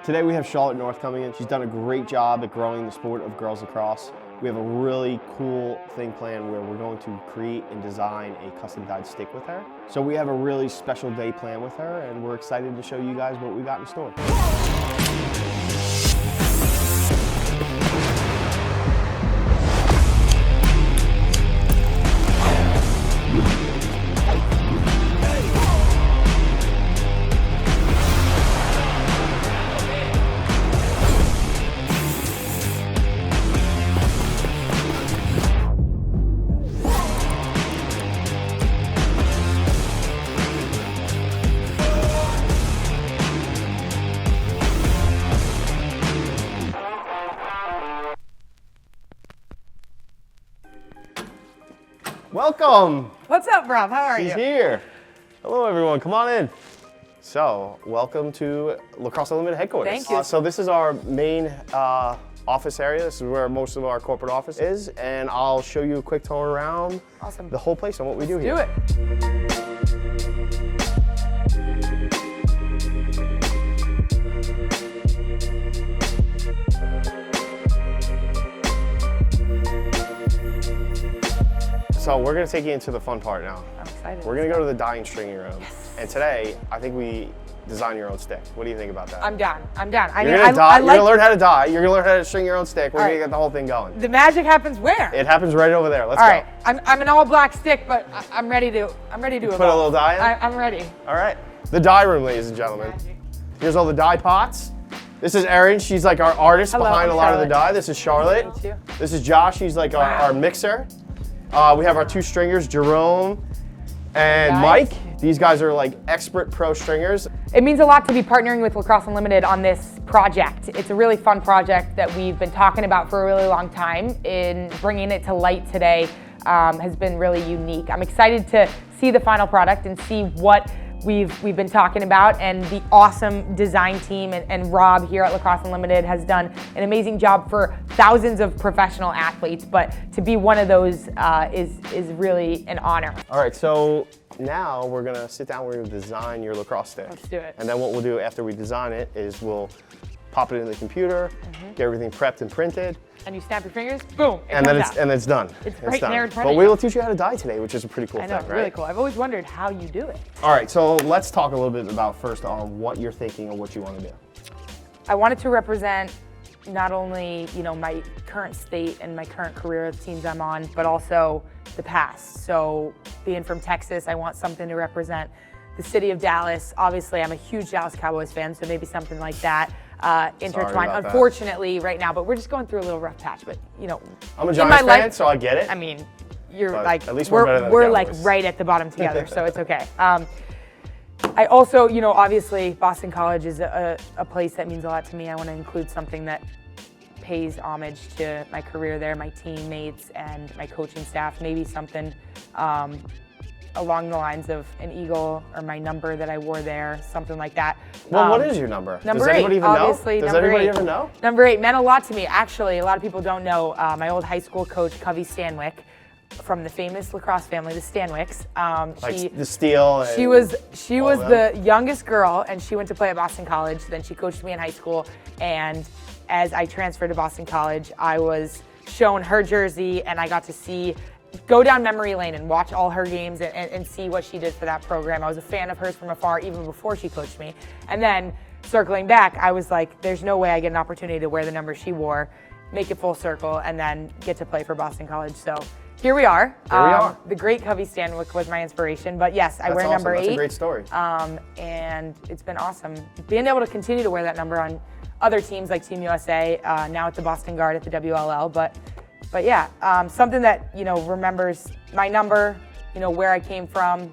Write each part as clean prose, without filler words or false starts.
Today we have Charlotte North coming in. She's done a great job at growing the sport of girls lacrosse. We have a really cool thing planned where we're going to create and design a custom dyed stick with her. So we have a really special day planned with her, and we're excited to show you guys what we got in store. Welcome. What's up, Rob? How are you? She's here. Hello, everyone. Come on in. So, welcome to Lacrosse Unlimited headquarters. Thank you. So this is our main office area. This is where most of our corporate office is, and I'll show you a quick tour around the whole place and what we do here. Let's do it. So we're gonna take you into the fun part now. I'm excited. We're gonna go to the dye and stringing room. Yes. And today, I think we design your own stick. What do you think about that? I'm down. I'm down. You're gonna learn how to dye. You're gonna learn how to string your own stick. We're gonna get the whole thing going. The magic happens where? It happens right over there. Let's go. All right. I'm an all black stick, but I'm ready to put a little dye in. I'm ready. All right. The dye room, ladies and gentlemen. Magic. Here's all the dye pots. This is Erin. She's like our artist behind a lot of the dye. This is Charlotte. Nice to meet you. This is Josh. He's like our mixer. We have our two stringers, Jerome and Mike. These guys are like expert pro stringers. It means a lot to be partnering with Lacrosse Unlimited on this project. It's a really fun project that we've been talking about for a really long time. In bringing it to light today has been really unique. I'm excited to see the final product and see what we've been talking about, and the awesome design team and Rob here at Lacrosse Unlimited has done an amazing job for thousands of professional athletes, but to be one of those is really an honor. All right, so now we're gonna sit down, we're gonna design your lacrosse stick. Let's do it. And then what we'll do after we design it is we'll pop it in the computer, get everything prepped and printed. And you snap your fingers, boom, and then it's done. It's right there in front But of we you. will teach you how to dye today, which is a pretty cool I know, thing, really right? cool. I've always wondered how you do it. All right, so let's talk a little bit about first on what you're thinking and what you want to do. I wanted to represent not only, my current state and my current career, the teams I'm on, but also the past. So being from Texas, I want something to represent the city of Dallas. Obviously, I'm a huge Dallas Cowboys fan, so maybe something like that. Intertwined, unfortunately, right now, but we're just going through a little rough patch. But I'm a Giants fan, so I get it. I mean, you're but like at least we're better than the we're like Cowboys. right at the bottom together, so it's okay. I also, obviously, Boston College is a place that means a lot to me. I want to include something that pays homage to my career there, my teammates, and my coaching staff. Maybe something along the lines of an eagle or my number that I wore there, something like that. Well, what is your number? Number Does anybody 8, even obviously. know? Does number anybody 8. ever know? Number 8 meant a lot to me. Actually, a lot of people don't know. My old high school coach, Covey Stanwyck, from the famous lacrosse family, the Stanwicks. The Steel. She was the youngest girl, and she went to play at Boston College. Then she coached me in high school, and as I transferred to Boston College, I was shown her jersey, and I got to go down memory lane and watch all her games and see what she did for that program. I was a fan of hers from afar, even before she coached me. And then circling back, I was like, there's no way I get an opportunity to wear the number she wore, make it full circle, and then get to play for Boston College. So here we are. The great Covey Stanwyck was my inspiration, but yes, I wear number 8. That's a great story. And it's been awesome being able to continue to wear that number on other teams like Team USA, now at the Boston Guard at the WLL, but yeah, something that, remembers my number, where I came from.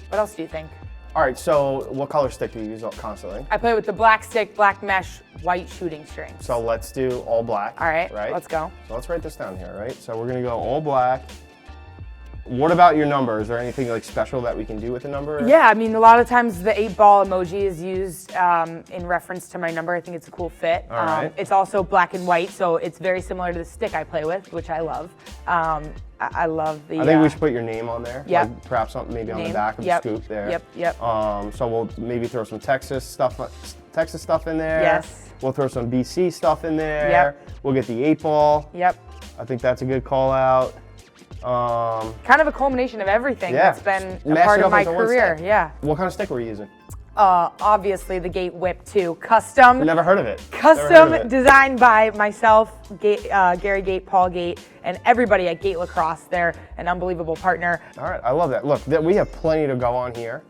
What else do you think? All right, so what color stick do you use constantly? I play with the black stick, black mesh, white shooting strings. So let's do all black. All right, let's go. So let's write this down here, right? So we're gonna go all black. What about your number? Is there anything like special that we can do with the number? Yeah, I mean, a lot of times the 8-ball emoji is used in reference to my number. I think it's a cool fit. All right. It's also black and white, so it's very similar to the stick I play with, which I love. I love the. I think we should put your name on there. Yep. Like perhaps something maybe on the back of the scoop there. Yep. So we'll maybe throw some Texas stuff Texas stuff in there. Yes. We'll throw some BC stuff in there. Yep. We'll get the 8-ball. Yep. I think that's a good call out. Kind of a culmination of everything Yeah. that's been a Mash part it of up my into one career. stick. Yeah. What kind of stick were you using? Obviously the Gate Whip 2, custom. Never heard of it. Custom designed by myself, Gary Gate, Paul Gate, and everybody at Gate Lacrosse. They're an unbelievable partner. All right, I love that. Look, we have plenty to go on here.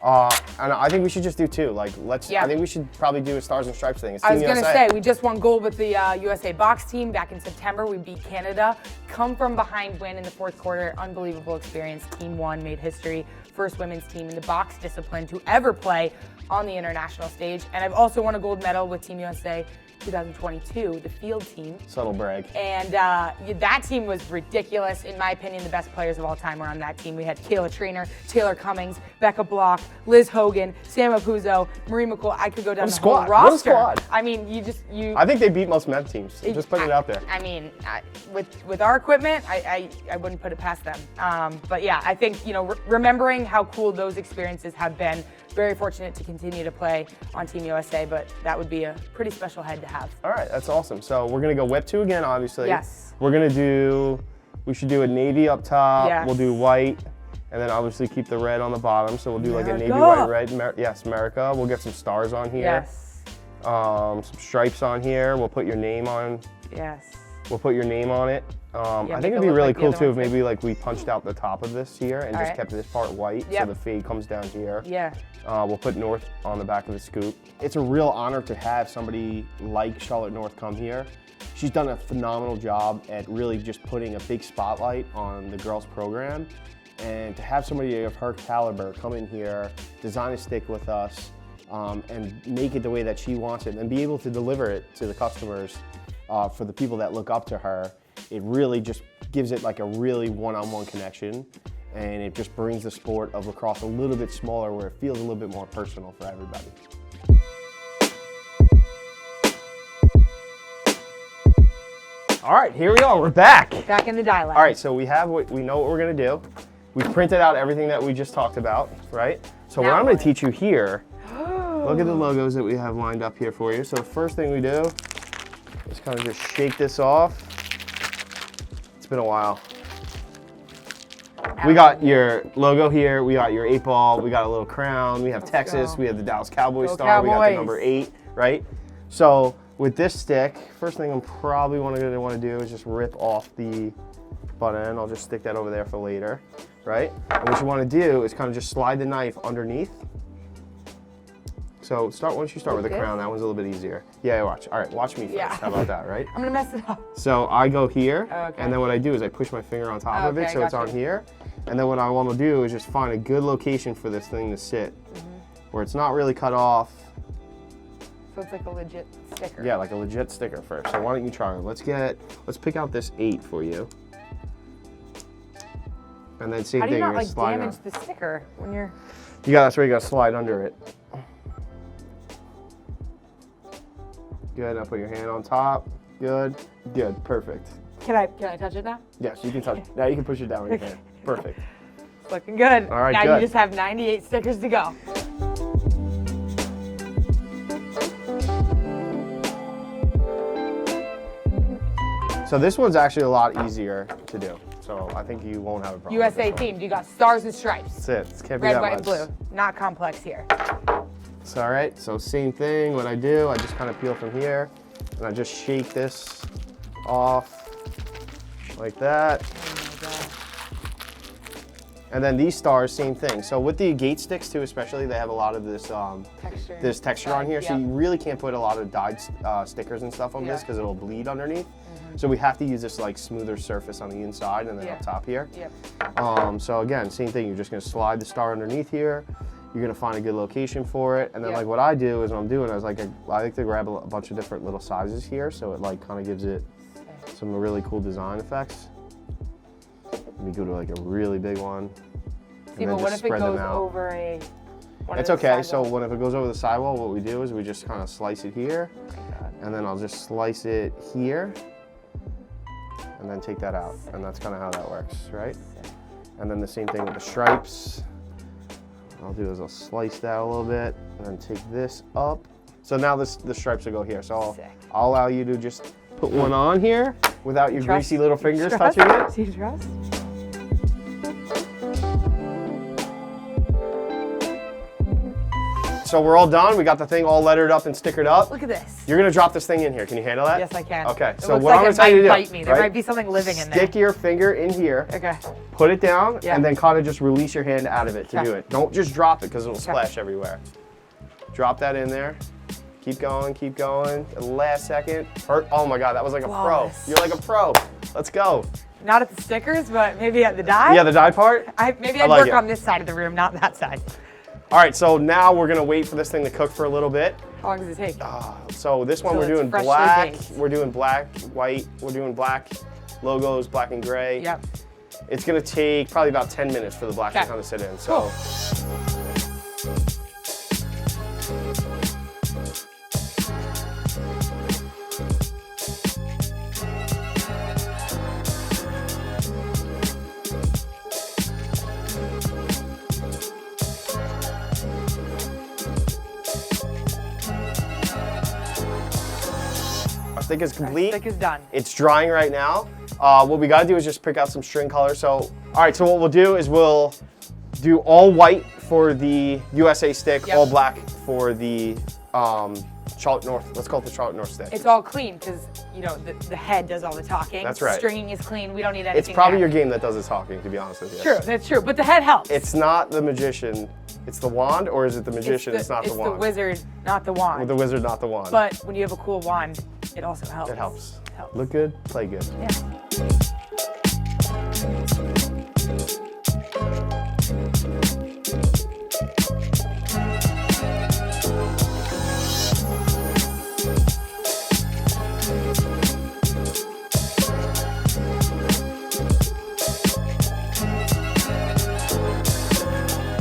And I think we should just do 2. Like, I think we should probably do a Stars and Stripes thing. It's I was Team going to USA. say, we just won gold with the USA box team back in September. We beat Canada. Come from behind win in the 4th quarter. Unbelievable experience. Team 1 made history. First women's team in the box discipline to ever play on the international stage. And I've also won a gold medal with Team USA 2022, the field team. Subtle brag. And that team was ridiculous. In my opinion, the best players of all time were on that team. We had Kayla Trainer, Taylor Cummings, Becca Block, Liz Hogan, Sam Apuzzo, Marie McCool. I could go down the whole roster. What a squad. I mean, I think they beat most men's teams. Just putting it out there. I mean, with our equipment, I wouldn't put it past them. But yeah, I think, remembering how cool those experiences have been, very fortunate to continue to play on Team USA, but that would be a pretty special head to have. All right, that's awesome. So we're gonna go whip 2 again, obviously. Yes. We should do a navy up top. Yes. We'll do white, and then obviously keep the red on the bottom. So we'll do like a navy, America. white, red. Yes, America. We'll get some stars on here. Yes. Some stripes on here. We'll put your name on. Yes. We'll put your name on it. I make think it it'd be look really like the cool other too if one, too. maybe like we punched out the top of this here and All just right. kept this part white Yep. so the fade comes down here. Yeah. We'll put North on the back of the scoop. It's a real honor to have somebody like Charlotte North come here. She's done a phenomenal job at really just putting a big spotlight on the girls program. And to have somebody of her caliber come in here, design a stick with us, and make it the way that she wants it and be able to deliver it to the customers for the people that look up to her, it really just gives it like a really one-on-one connection, and it just brings the sport of lacrosse a little bit smaller where it feels a little bit more personal for everybody. All right, here we are, we're back. Back in the dialogue. All right, so we know what we're gonna do. We've printed out everything that we just talked about, right? So what Now I'm gonna what? teach you here, look at the logos that we have lined up here for you. So the first thing we do is kind of just shake this off. It's been a while. We got your logo here, we got your 8-ball, we got a little crown, we have Texas, go. we have the Dallas Cowboys Go star, we got the Cowboys. number 8, right? So with this stick, first thing I'm probably gonna want to do is just rip off the butt end. I'll just stick that over there for later, right? And what you want to do is kind of just slide the knife underneath. So once you start with the Okay. crown, that one's a little bit easier. Yeah, watch. All right, watch me first. Yeah. How about that, right? I'm gonna mess it up. So I go here, Okay. and then what I do is I push my finger on top of it, Okay, so it's on gotcha. here. And then what I want to do is just find a good location for this thing to sit, where it's not really cut off. So it's like a legit sticker. Yeah, like a legit sticker first. So why don't you try it? Let's pick out this 8 for you. And then same How do thing, you you're not gonna like slide damage on. the sticker when you're? That's where you gotta slide under it. Good, now put your hand on top. Good, perfect. Can I touch it now? Yes, you can touch it. Now you can push it down with your hand. Perfect. It's looking good. All right, now good. you just have 98 stickers to go. So this one's actually a lot easier to do. So I think you won't have a problem. USA with this one. themed. You got stars and stripes. That's it. This can't be Red, that white, much. and blue. Not complex here. It's all right. So same thing. What I do, I just kind of peel from here, and I just shake this off like that. And then these stars, same thing. So with the gate sticks too, especially, they have a lot of this texture on here. So you really can't put a lot of dyed stickers and stuff on this because it'll bleed underneath. So we have to use this like smoother surface on the inside and then up top here. So again, same thing. You're just gonna slide the star underneath here. You're gonna find a good location for it. And then like what I do is what I'm doing is like I like to grab a bunch of different little sizes here, so it like kind of gives it some really cool design effects. Let me go to like a really big one. See, but what if it goes over It's okay. So if it goes over the sidewall, what we do is we just kind of slice it here, and then I'll just slice it here, and then take that out, and that's kind of how that works, right? And then the same thing with the stripes. What I'll do is I'll slice that a little bit, and then take this up, So now the stripes will go here. So Sick. I'll allow you to just put one on here without your greasy little fingers touching it. Do you trust? So we're all done. We got the thing all lettered up and stickered up. Look at this. You're gonna drop this thing in here. Can you handle that? Yes, I can. Okay. It So looks what like I'm gonna it tell you to do, might bite me. There right? might be something living in there. Stick your finger in here. Okay. Put it down, Yeah. and then kind of just release your hand out of it to Okay. do it. Don't just drop it because it'll splash everywhere. Drop that in there. Keep going, keep going. The last second. Oh my God, that was like a Flawless. pro. You're like a pro. Let's go. Not at the stickers, but maybe at the die. Yeah, the die part? Maybe I I'd like work it. on this side of the room, not that side. All right, so now we're gonna wait for this thing to cook for a little bit. How long does it take? So this one So we're it's doing freshly black, baked. we're doing black, white, we're doing black logos, black and gray. Yep. It's gonna take probably about 10 minutes for the black to Okay. kind of sit in. So. Cool. Our stick is complete. Stick is done. It's drying right now. What we gotta do is just pick out some string color. So, all right, so what we'll do is we'll do all white for the USA stick, Yep. all black for the Charlotte North. Let's call it the Charlotte North stick. It's all clean because, you know, the head does all the talking. That's right. Stringing is clean. We don't need anything. It's probably there. your game that does the talking, to be honest with you. True, that's true. But the head helps. It's not the magician, it's the wand, or is it the magician, it's not the wand? It's the wizard, not the wand. With the wizard, not the wand. But when you have a cool wand, it also helps. It helps. It helps. Look good, play good. Yeah.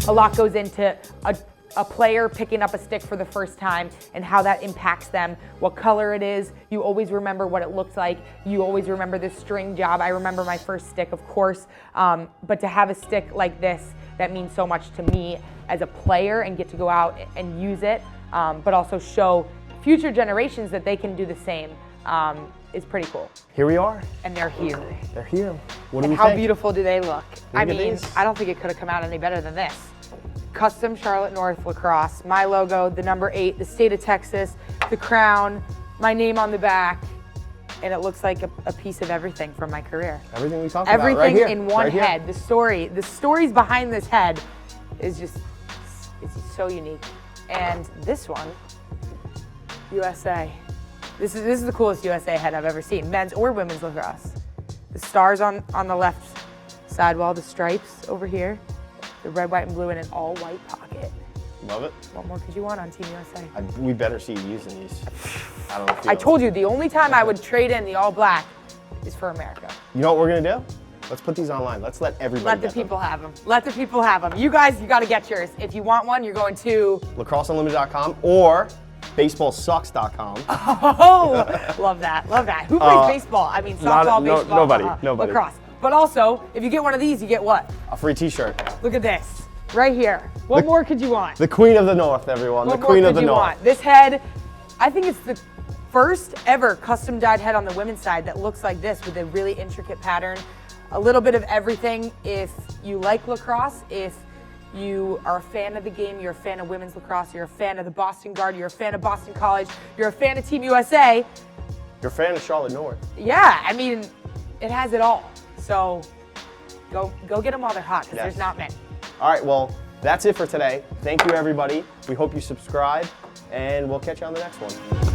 A lot goes into a player picking up a stick for the first time and how that impacts them, what color it is. You always remember what it looks like. You always remember the string job. I remember my first stick, of course, but to have a stick like this that means so much to me as a player and get to go out and use it, but also show future generations that they can do the same is pretty cool. Here we are. And they're here. They're here. What do we How think? beautiful do they look? I at mean, these. I don't think it could have come out any better than this. Custom Charlotte North Lacrosse, my logo, the number 8, the state of Texas, the crown, my name on the back, and it looks like a piece of everything from my career. Everything we talked about, right Everything here. in one right here. head. The stories behind this head is just, it's so unique. And this one, USA. This is the coolest USA head I've ever seen, men's or women's lacrosse. The stars on the left sidewall, the stripes over here, the red, white, and blue in an all-white pocket. Love it. What more could you want on Team USA? We better see you using these. I don't know if you I know. told you, the only time I would trade in the all-black is for America. You know what we're gonna do? Let's put these online. Let's let everybody Let the get them. people have them. Let the people have them. You guys, you got to get yours. If you want one, you're going to... LacrosseUnlimited.com or BaseballSucks.com. Oh, love that, love that. Who plays baseball? I mean, softball, baseball, nobody. lacrosse. But also, if you get one of these, you get what? A free t-shirt. Look at this, right here. What more could you want? The Queen of the North, everyone. What The Queen more of the could you North. want? This head, I think it's the first ever custom dyed head on the women's side that looks like this with a really intricate pattern. A little bit of everything. If you like lacrosse, if you are a fan of the game, you're a fan of women's lacrosse, you're a fan of the Boston Guard, you're a fan of Boston College, you're a fan of Team USA, You're a fan of Charlotte North. yeah, I mean, it has it all. So go get them while they're hot, because Yes. there's not many. All right, well, that's it for today. Thank you, everybody. We hope you subscribe, and we'll catch you on the next one.